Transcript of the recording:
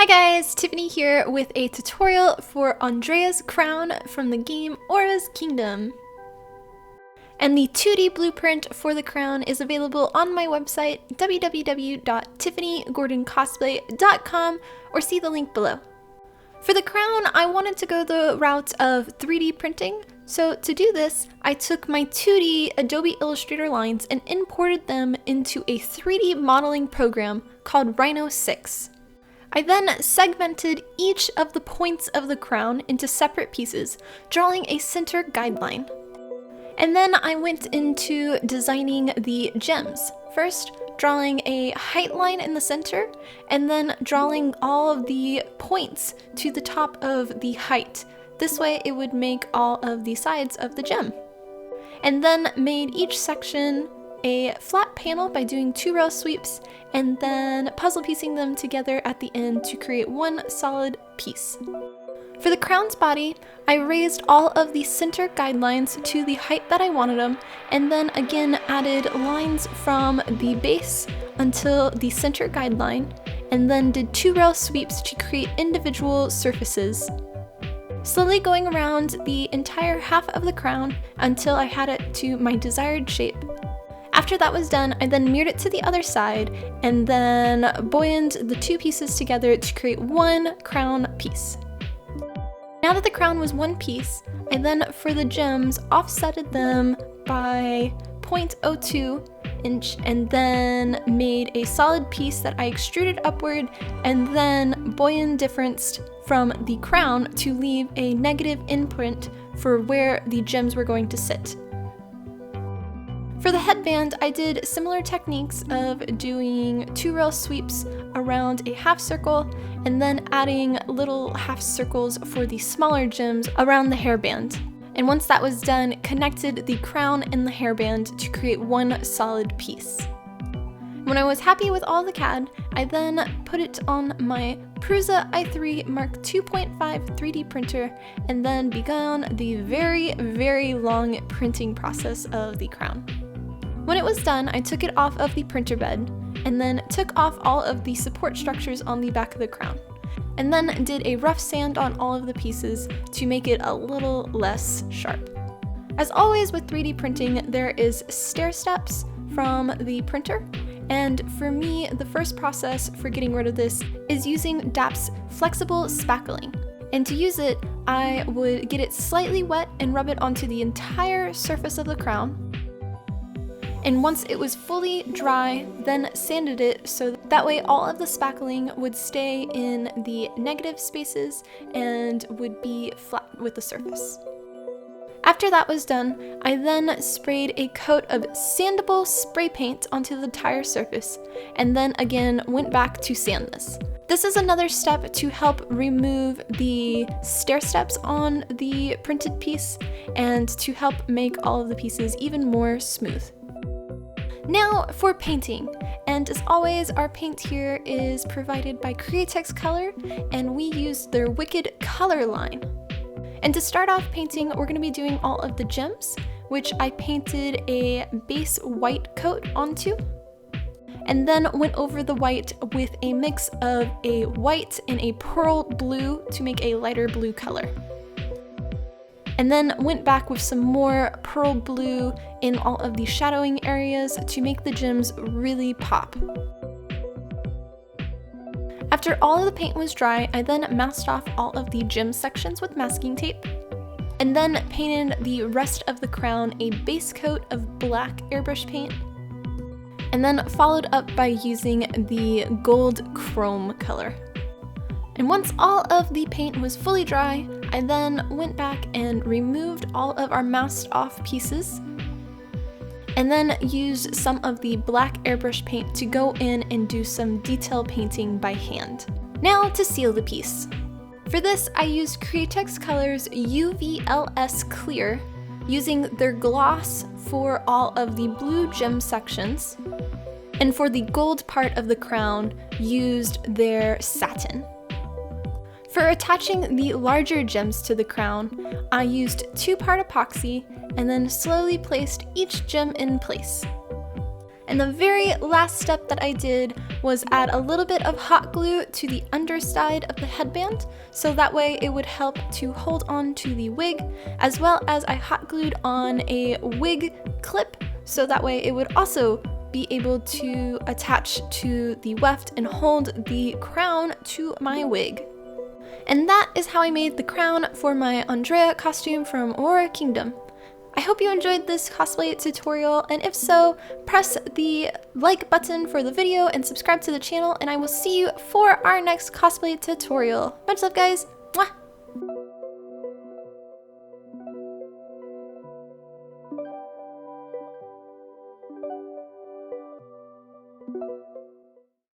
Hi guys, Tiffany here with a tutorial for Andrea's crown from the game Aura's Kingdom. And the 2D blueprint for the crown is available on my website www.tiffanygordoncosplay.com or see the link below. For the crown, I wanted to go the route of 3D printing, so to do this, I took my 2D Adobe Illustrator lines and imported them into a 3D modeling program called Rhino 6. I then segmented each of the points of the crown into separate pieces, drawing a center guideline. And then I went into designing the gems. First, drawing a height line in the center, and then drawing all of the points to the top of the height. This way it would make all of the sides of the gem. And then made each section a flat panel by doing 2 row sweeps, and then puzzle piecing them together at the end to create one solid piece. For the crown's body, I raised all of the center guidelines to the height that I wanted them, and then again added lines from the base until the center guideline, and then did 2 row sweeps to create individual surfaces. Slowly going around the entire half of the crown until I had it to my desired shape. After that was done, I then mirrored it to the other side and then buoyed the 2 pieces together to create one crown piece. Now that the crown was one piece, I then, for the gems, offsetted them by 0.02 inch and then made a solid piece that I extruded upward and then Boolean differenced from the crown to leave a negative imprint for where the gems were going to sit. For the headband, I did similar techniques of doing 2 row sweeps around a half circle and then adding little half circles for the smaller gems around the hairband. And once that was done, connected the crown and the hairband to create one solid piece. When I was happy with all the CAD, I then put it on my Prusa i3 Mark 2.5 3D printer and then began the very long printing process of the crown. When it was done, I took it off of the printer bed and then took off all of the support structures on the back of the crown, and then did a rough sand on all of the pieces to make it a little less sharp. As always with 3D printing, there is stair steps from the printer, and for me, the first process for getting rid of this is using DAP's flexible spackling. And to use it, I would get it slightly wet and rub it onto the entire surface of the crown. And once it was fully dry, then sanded it so that way all of the spackling would stay in the negative spaces and would be flat with the surface. After that was done, I then sprayed a coat of sandable spray paint onto the entire surface, and then again went back to sand this. This is another step to help remove the stair steps on the printed piece and to help make all of the pieces even more smooth. Now for painting, and as always, our paint here is provided by Createx Color, and we use their Wicked Color line. And to start off painting, we're going to be doing all of the gems, which I painted a base white coat onto, and then went over the white with a mix of a white and a pearl blue to make a lighter blue color. And then went back with some more pearl blue in all of the shadowing areas to make the gems really pop. After all of the paint was dry, I then masked off all of the gem sections with masking tape, and then painted the rest of the crown a base coat of black airbrush paint, and then followed up by using the gold chrome color. And once all of the paint was fully dry, I then went back and removed all of our masked off pieces, and then used some of the black airbrush paint to go in and do some detail painting by hand. Now to seal the piece. For this, I used Createx Color's UVLS Clear, using their gloss for all of the blue gem sections, and for the gold part of the crown, used their satin. For attaching the larger gems to the crown, I used 2-part epoxy and then slowly placed each gem in place. And the very last step that I did was add a little bit of hot glue to the underside of the headband, so that way it would help to hold on to the wig, as well as I hot glued on a wig clip, so that way it would also be able to attach to the weft and hold the crown to my wig. And that is how I made the crown for my Andrea costume from Aurora Kingdom. I hope you enjoyed this cosplay tutorial, and if so, press the like button for the video and subscribe to the channel, and I will see you for our next cosplay tutorial. Much love, guys! Mwah!